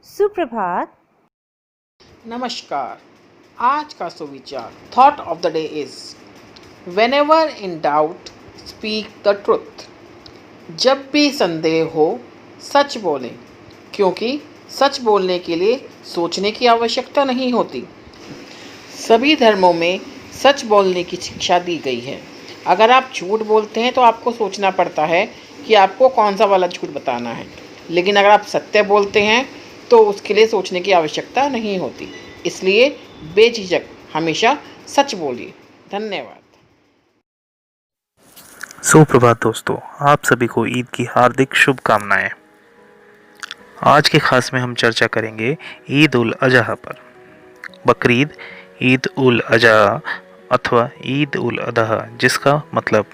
सुप्रभात। नमस्कार। आज का सुविचार thought of the day is whenever in doubt speak the truth. जब भी संदेह हो सच बोलें, क्योंकि सच बोलने के लिए सोचने की आवश्यकता नहीं होती। सभी धर्मों में सच बोलने की शिक्षा दी गई है। अगर आप झूठ बोलते हैं तो आपको सोचना पड़ता है कि आपको कौन सा वाला झूठ बताना है, लेकिन अगर आप सत्य बोलते हैं तो उसके लिए सोचने की आवश्यकता नहीं होती। इसलिए बेझिझक हमेशा सच बोलिए। धन्यवाद। सुप्रभात दोस्तों, आप सभी को ईद की हार्दिक शुभकामनाएं। आज के खास में हम चर्चा करेंगे ईद उल अजहा पर। बकरीद, ईद उल अजहा अथवा ईद उल अदहा, जिसका मतलब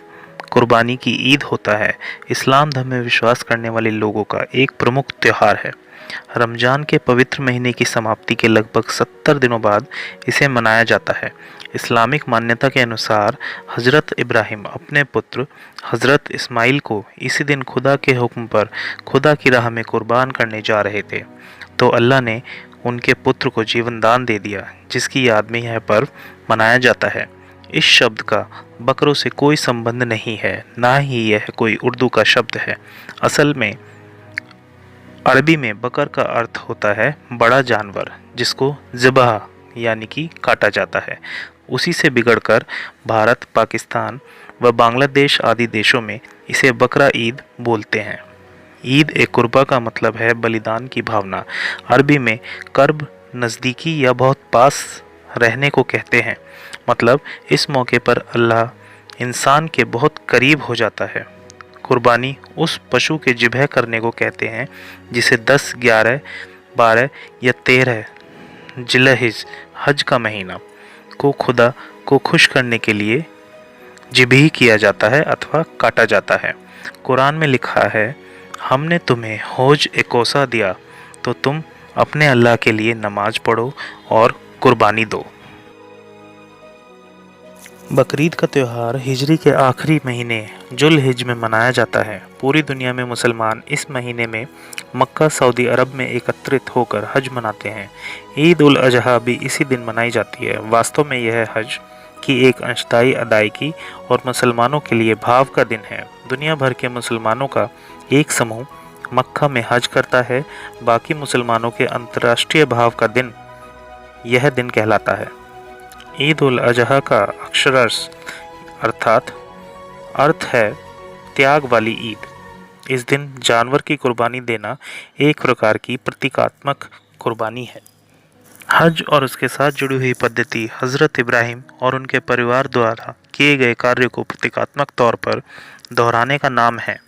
कुर्बानी की ईद होता है, इस्लाम धर्म में विश्वास करने वाले लोगों का एक प्रमुख त्यौहार है। रमजान के पवित्र महीने की समाप्ति के लगभग 70 दिनों बाद इसे मनाया जाता है। इस्लामिक मान्यता के अनुसार हज़रत इब्राहिम अपने पुत्र हज़रत इस्माइल को इसी दिन खुदा के हुक्म पर खुदा की राह में कुर्बान करने जा रहे थे, तो अल्लाह ने उनके पुत्र को जीवन दान दे दिया, जिसकी याद में यह पर्व मनाया जाता है। इस शब्द का बकरों से कोई संबंध नहीं है, ना ही यह कोई उर्दू का शब्द है। असल में अरबी में बकर का अर्थ होता है बड़ा जानवर, जिसको ज़िबह यानी कि काटा जाता है। उसी से बिगड़कर भारत, पाकिस्तान व बांग्लादेश आदि देशों में इसे बकरा ईद बोलते हैं। ईद ए कुर्बा का मतलब है बलिदान की भावना। अरबी में कर्ब नज़दीकी या बहुत पास रहने को कहते हैं। मतलब इस मौके पर अल्लाह इंसान के बहुत करीब हो जाता है। कुर्बानी उस पशु के ज़िबह करने को कहते हैं जिसे 10, 11, 12 या 13 जिलहिज, हज का महीना को खुदा को खुश करने के लिए ज़िबह किया जाता है अथवा काटा जाता है। कुरान में लिखा है, हमने तुम्हें होज एकोसा दिया तो तुम अपने अल्लाह के लिए नमाज पढ़ो और कुर्बानी दो। बकरीद का त्यौहार हिजरी के आखिरी महीने जुल्हिज में मनाया जाता है। पूरी दुनिया में मुसलमान इस महीने में मक्का, सऊदी अरब में एकत्रित होकर हज मनाते हैं। ईद उल अजहा भी इसी दिन मनाई जाती है। वास्तव में यह हज की एक अंशदायी अदायगी और मुसलमानों के लिए भाव का दिन है। दुनिया भर के मुसलमानों का एक समूह मक्का में हज करता है। बाकी मुसलमानों के अंतर्राष्ट्रीय भाव का दिन यह दिन कहलाता है। ईद उल अजहा का अक्षरार्थ अर्थात अर्थ है त्याग वाली ईद। इस दिन जानवर की कुर्बानी देना एक प्रकार की प्रतीकात्मक कुर्बानी है। हज और उसके साथ जुड़ी हुई पद्धति हज़रत इब्राहिम और उनके परिवार द्वारा किए गए कार्य को प्रतीकात्मक तौर पर दोहराने का नाम है।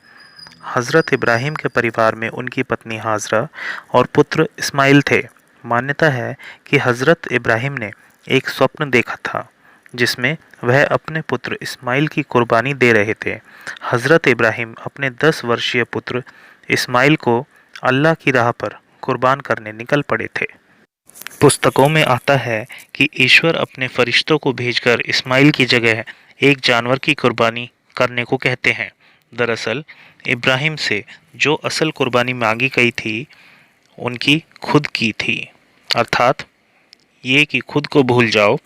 हज़रत इब्राहिम के परिवार में उनकी पत्नी हाजरा और पुत्र इस्माइल थे। मान्यता है कि हज़रत इब्राहिम ने एक स्वप्न देखा था जिसमें वह अपने पुत्र इस्माइल की कुर्बानी दे रहे थे। हज़रत इब्राहिम अपने 10 वर्षीय पुत्र इस्माइल को अल्लाह की राह पर कुर्बान करने निकल पड़े थे। पुस्तकों में आता है कि ईश्वर अपने फरिश्तों को भेजकर इस्माइल की जगह एक जानवर की कुर्बानी करने को कहते हैं। दरअसल इब्राहिम से जो असल कुर्बानी मांगी गई थी, उनकी खुद की थी। अर्थात ये कि खुद को भूल जाओ,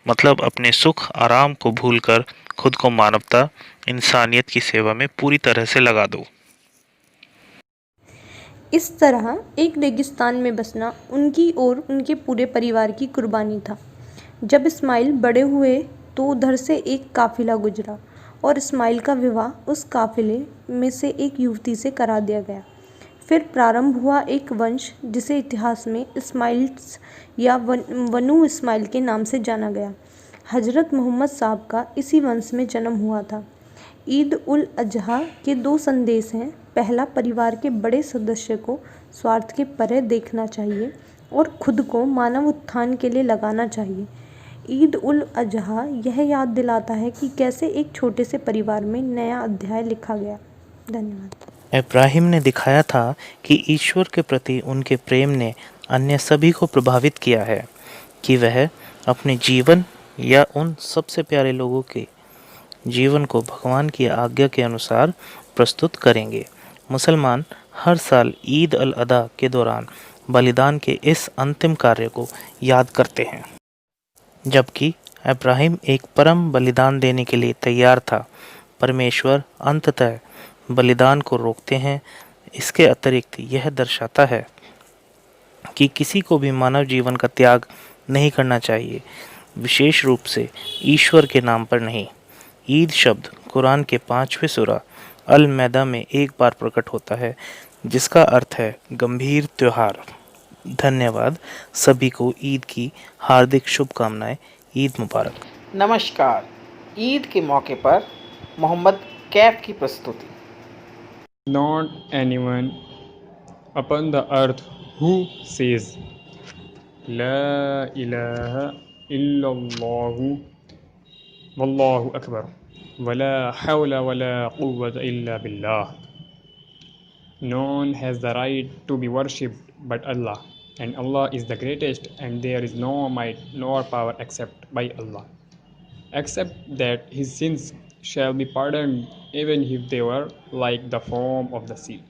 मतलब अपने सुख आराम को भूलकर खुद को मानवता, इंसानियत की सेवा में पूरी तरह से लगा दो। इस तरह एक रेगिस्तान में बसना उनकी और उनके पूरे परिवार की कुर्बानी था। जब इस्माइल बड़े हुए तो उधर से एक काफिला गुजरा और इस्माइल का विवाह उस काफिले में से एक युवती से करा दिया गया। फिर प्रारंभ हुआ एक वंश जिसे इतिहास में इस्माइल्स या वनु इस्माइल के नाम से जाना गया। हजरत मोहम्मद साहब का इसी वंश में जन्म हुआ था। ईद उल अजहा के 2 संदेश हैं। पहला, परिवार के बड़े सदस्य को स्वार्थ के परे देखना चाहिए और खुद को मानव उत्थान के लिए लगाना चाहिए। ईद उल अजहा यह याद दिलाता है कि कैसे एक छोटे से परिवार में नया अध्याय लिखा गया। धन्यवाद। इब्राहिम ने दिखाया था कि ईश्वर के प्रति उनके प्रेम ने अन्य सभी को प्रभावित किया है कि वह अपने जीवन या उन सबसे प्यारे लोगों के जीवन को भगवान की आज्ञा के अनुसार प्रस्तुत करेंगे। मुसलमान हर साल ईद अल अदा के दौरान बलिदान के इस अंतिम कार्य को याद करते हैं। जबकि अब्राहिम एक परम बलिदान देने के लिए तैयार था, परमेश्वर अंततः बलिदान को रोकते हैं। इसके अतिरिक्त यह दर्शाता है कि किसी को भी मानव जीवन का त्याग नहीं करना चाहिए, विशेष रूप से ईश्वर के नाम पर नहीं। ईद शब्द कुरान के 5वें सूरा अल मैदा में एक बार प्रकट होता है, जिसका अर्थ है गंभीर त्योहार। धन्यवाद। सभी को ईद की हार्दिक शुभकामनाएं। ईद मुबारक। नमस्कार। ईद के मौके पर मोहम्मद कैफ की प्रस्तुति। Not anyone upon the earth who says La ilaha illallah wallahu akbar wala hawla wala quwwata illa billah. None has the right to be worshipped but Allah, and Allah is the greatest, and there is no might nor power except by Allah, except that his sins shall be pardoned even if they were like the foam of the sea.